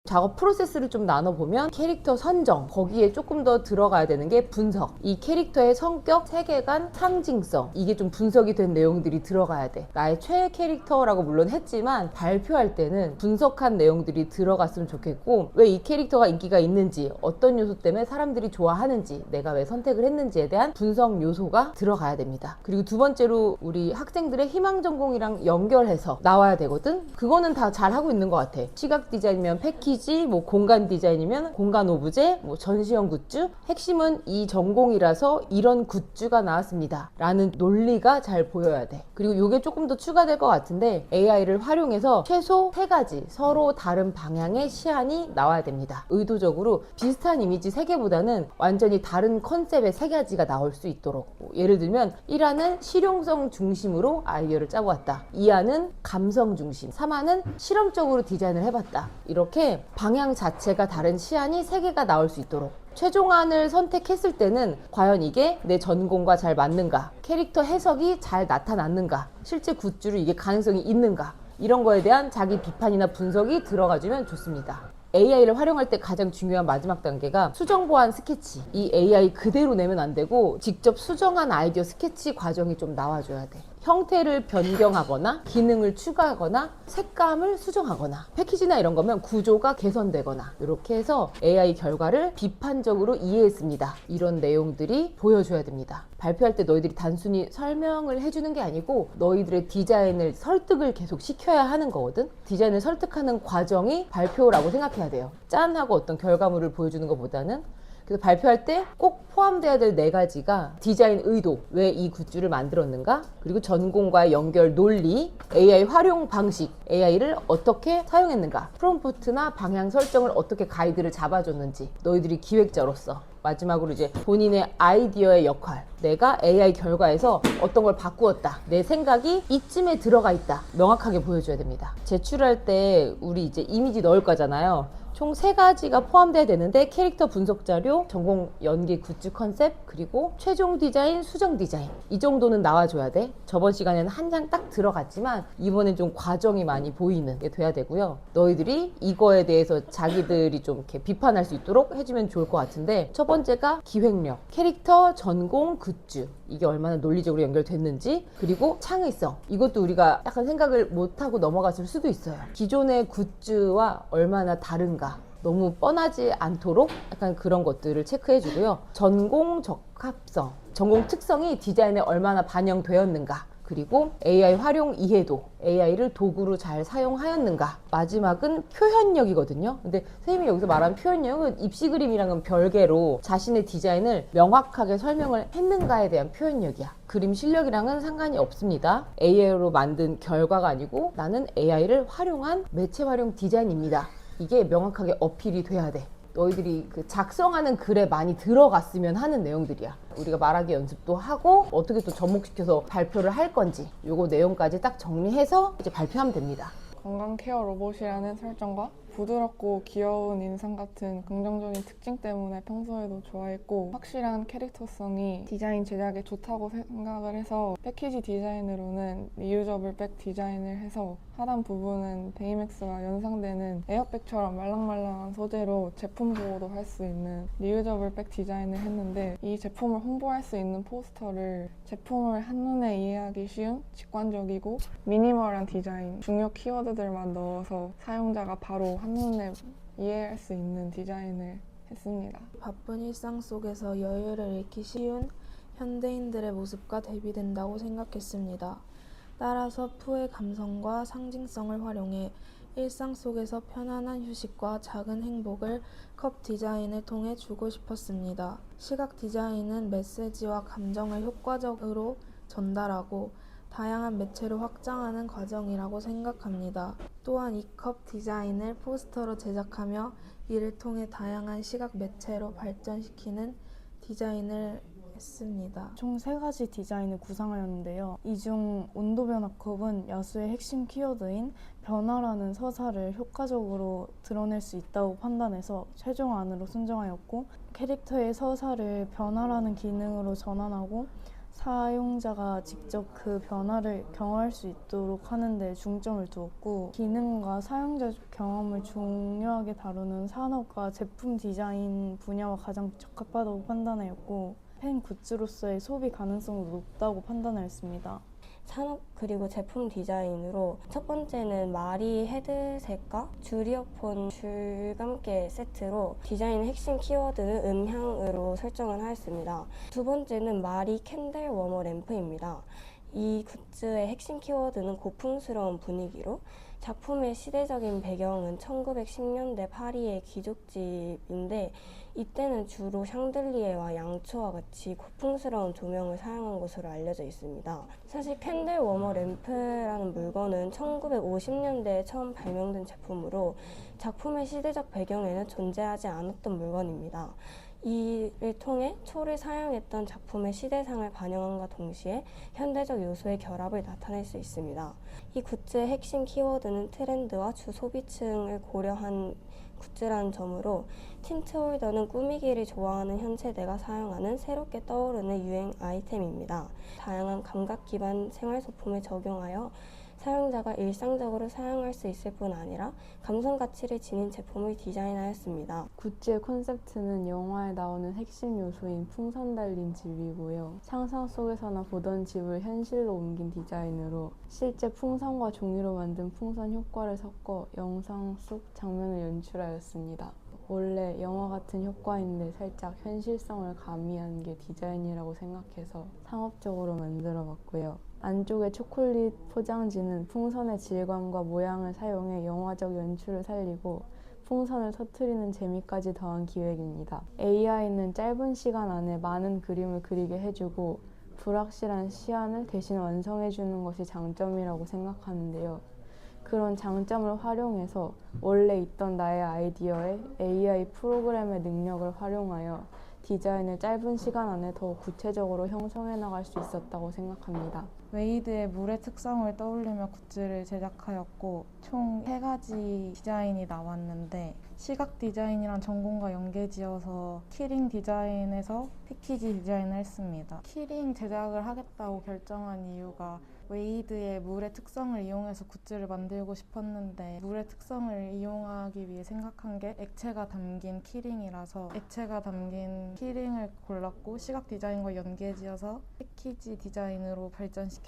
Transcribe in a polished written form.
작업 프로세스를 좀 나눠보면 캐릭터 선정, 거기에 조금 더 들어가야 되는 게 분석. 이 캐릭터의 성격, 세계관, 상징성, 이게 좀 분석이 된 내용들이 들어가야 돼. 나의 최애 캐릭터라고 물론 했지만 발표할 때는 분석한 내용들이 들어갔으면 좋겠고, 왜 이 캐릭터가 인기가 있는지, 어떤 요소 때문에 사람들이 좋아하는지, 내가 왜 선택을 했는지에 대한 분석 요소가 들어가야 됩니다. 그리고 두 번째로 우리 학생들의 희망 전공이랑 연결해서 나와야 되거든. 그거는 다 잘하고 있는 것 같아. 시각 디자인이면 패키지, 뭐 공간 디자인이면 공간 오브제, 뭐 전시형 굿즈. 핵심은 이 전공이라서 이런 굿즈가 나왔습니다 라는 논리가 잘 보여야 돼. 그리고 이게 조금 더 추가될 것 같은데, AI를 활용해서 최소 3가지 서로 다른 방향의 시안이 나와야 됩니다. 의도적으로 비슷한 이미지 3개보다는 완전히 다른 컨셉의 3가지가 나올 수 있도록. 예를 들면 1화는 실용성 중심으로 아이디어를 짜보았다, 2화는 감성 중심, 3화는 실험적으로 디자인을 해봤다. 이렇게 방향 자체가 다른 시안이 3개가 나올 수 있도록. 최종안을 선택했을 때는 과연 이게 내 전공과 잘 맞는가, 캐릭터 해석이 잘 나타났는가, 실제 굿즈로 이게 가능성이 있는가, 이런 거에 대한 자기 비판이나 분석이 들어가주면 좋습니다. AI를 활용할 때 가장 중요한 마지막 단계가 수정 보완 스케치. 이 AI 그대로 내면 안 되고 직접 수정한 아이디어 스케치 과정이 좀 나와줘야 돼. 형태를 변경하거나 기능을 추가하거나 색감을 수정하거나, 패키지나 이런 거면 구조가 개선되거나, 이렇게 해서 AI 결과를 비판적으로 이해했습니다, 이런 내용들이 보여줘야 됩니다. 발표할 때 너희들이 단순히 설명을 해주는 게 아니고 너희들의 디자인을 설득을 계속 시켜야 하는 거거든. 디자인을 설득하는 과정이 발표라고 생각해야 돼요. 짠 하고 어떤 결과물을 보여주는 것보다는. 그래서 발표할 때 꼭 포함돼야 될 4가지가 디자인 의도, 왜 이 굿즈를 만들었는가, 그리고 전공과의 연결 논리, AI 활용 방식, AI를 어떻게 사용했는가, 프롬프트나 방향 설정을 어떻게 가이드를 잡아줬는지, 너희들이 기획자로서. 마지막으로 이제 본인의 아이디어의 역할, 내가 AI 결과에서 어떤 걸 바꾸었다, 내 생각이 이쯤에 들어가 있다, 명확하게 보여줘야 됩니다. 제출할 때 우리 이제 이미지 넣을 거잖아요. 총 3가지가 포함돼야 되는데, 캐릭터 분석 자료, 전공 연기 굿즈 컨셉, 그리고 최종 디자인, 수정 디자인. 이 정도는 나와줘야 돼. 저번 시간에는 한 장 딱 들어갔지만 이번엔 좀 과정이 많이 보이는 게 돼야 되고요. 너희들이 이거에 대해서 자기들이 좀 이렇게 비판할 수 있도록 해주면 좋을 것 같은데, 첫 번째가 기획력, 캐릭터, 전공, 굿즈, 이게 얼마나 논리적으로 연결됐는지, 그리고 창의성. 이것도 우리가 약간 생각을 못하고 넘어갔을 수도 있어요. 기존의 굿즈와 얼마나 다른가, 너무 뻔하지 않도록 약간 그런 것들을 체크해 주고요. 전공 적합성, 전공 특성이 디자인에 얼마나 반영되었는가, 그리고 AI 활용 이해도, AI를 도구로 잘 사용하였는가. 마지막은 표현력이거든요. 근데 선생님이 여기서 말한 표현력은 입시 그림이랑은 별개로 자신의 디자인을 명확하게 설명을 했는가에 대한 표현력이야. 그림 실력이랑은 상관이 없습니다. AI로 만든 결과가 아니고 나는 AI를 활용한 매체 활용 디자인입니다, 이게 명확하게 어필이 돼야 돼. 너희들이 그 작성하는 글에 많이 들어갔으면 하는 내용들이야. 우리가 말하기 연습도 하고 어떻게 또 접목시켜서 발표를 할 건지, 요거 내용까지 딱 정리해서 이제 발표하면 됩니다. 건강 케어 로봇이라는 설정과 부드럽고 귀여운 인상 같은 긍정적인 특징 때문에 평소에도 좋아했고, 확실한 캐릭터성이 디자인 제작에 좋다고 생각을 해서 패키지 디자인으로는 리유저블 백 디자인을 해서 하단 부분은 베이맥스와 연상되는 에어백처럼 말랑말랑한 소재로 제품 보호도 할 수 있는 리유저블 백 디자인을 했는데, 이 제품을 홍보할 수 있는 포스터를 제품을 한눈에 이해하기 쉬운 직관적이고 미니멀한 디자인, 중요 키워드들만 넣어서 사용자가 바로 한눈에 이해할 수 있는 디자인을 했습니다. 바쁜 일상 속에서 여유를 잃기 쉬운 현대인들의 모습과 대비된다고 생각했습니다. 따라서 푸의 감성과 상징성을 활용해 일상 속에서 편안한 휴식과 작은 행복을 컵 디자인을 통해 주고 싶었습니다. 시각 디자인은 메시지와 감정을 효과적으로 전달하고 다양한 매체로 확장하는 과정이라고 생각합니다. 또한 이 컵 디자인을 포스터로 제작하며 이를 통해 다양한 시각 매체로 발전시키는 디자인을 했습니다. 총 3가지 디자인을 구상하였는데요. 이 중 온도 변화 컵은 야수의 핵심 키워드인 변화라는 서사를 효과적으로 드러낼 수 있다고 판단해서 최종안으로 선정하였고, 캐릭터의 서사를 변화라는 기능으로 전환하고 사용자가 직접 그 변화를 경험할 수 있도록 하는 데 중점을 두었고, 기능과 사용자 경험을 중요하게 다루는 산업과 제품 디자인 분야와 가장 적합하다고 판단하였고, 팬 굿즈로서의 소비 가능성도 높다고 판단하였습니다. 산업 그리고 제품 디자인으로 첫 번째는 마리 헤드셋과 줄 이어폰 줄감개 세트로 디자인 핵심 키워드는 음향으로 설정을 하였습니다. 두 번째는 마리 캔들 워머 램프입니다. 이 굿즈의 핵심 키워드는 고풍스러운 분위기로, 작품의 시대적인 배경은 1910년대 파리의 귀족집인데, 이때는 주로 샹들리에와 양초와 같이 고풍스러운 조명을 사용한 것으로 알려져 있습니다. 사실 캔들 워머 램프라는 물건은 1950년대에 처음 발명된 제품으로 작품의 시대적 배경에는 존재하지 않았던 물건입니다. 이를 통해 초를 사용했던 작품의 시대상을 반영함과 동시에 현대적 요소의 결합을 나타낼 수 있습니다. 이 굿즈의 핵심 키워드는 트렌드와 주 소비층을 고려한 굿즈라는 점으로, 틴트 홀더는 꾸미기를 좋아하는 현 세대가 사용하는 새롭게 떠오르는 유행 아이템입니다. 다양한 감각 기반 생활소품을 적용하여 사용자가 일상적으로 사용할 수 있을 뿐 아니라 감성 가치를 지닌 제품을 디자인하였습니다. 굿즈의 콘셉트는 영화에 나오는 핵심 요소인 풍선 달린 집이고요. 상상 속에서나 보던 집을 현실로 옮긴 디자인으로 실제 풍선과 종이로 만든 풍선 효과를 섞어 영상 속 장면을 연출하였습니다. 원래 영화 같은 효과인데 살짝 현실성을 가미한 게 디자인이라고 생각해서 상업적으로 만들어 봤고요. 안쪽의 초콜릿 포장지는 풍선의 질감과 모양을 사용해 영화적 연출을 살리고 풍선을 터뜨리는 재미까지 더한 기획입니다. AI는 짧은 시간 안에 많은 그림을 그리게 해주고 불확실한 시안을 대신 완성해주는 것이 장점이라고 생각하는데요. 그런 장점을 활용해서 원래 있던 나의 아이디어에 AI 프로그램의 능력을 활용하여 디자인을 짧은 시간 안에 더 구체적으로 형성해 나갈 수 있었다고 생각합니다. 웨이드의 물의 특성을 떠올리며 굿즈를 제작하였고, 총 3가지 디자인이 나왔는데, 시각 디자인이란 전공과 연계지어서 키링 디자인에서 패키지 디자인을 했습니다. 키링 제작을 하겠다고 결정한 이유가 웨이드의 물의 특성을 이용해서 굿즈를 만들고 싶었는데, 물의 특성을 이용하기 위해 생각한 게 액체가 담긴 키링이라서 액체가 담긴 키링을 골랐고, 시각 디자인과 연계지어서 패키지 디자인으로 발전시켰습니다.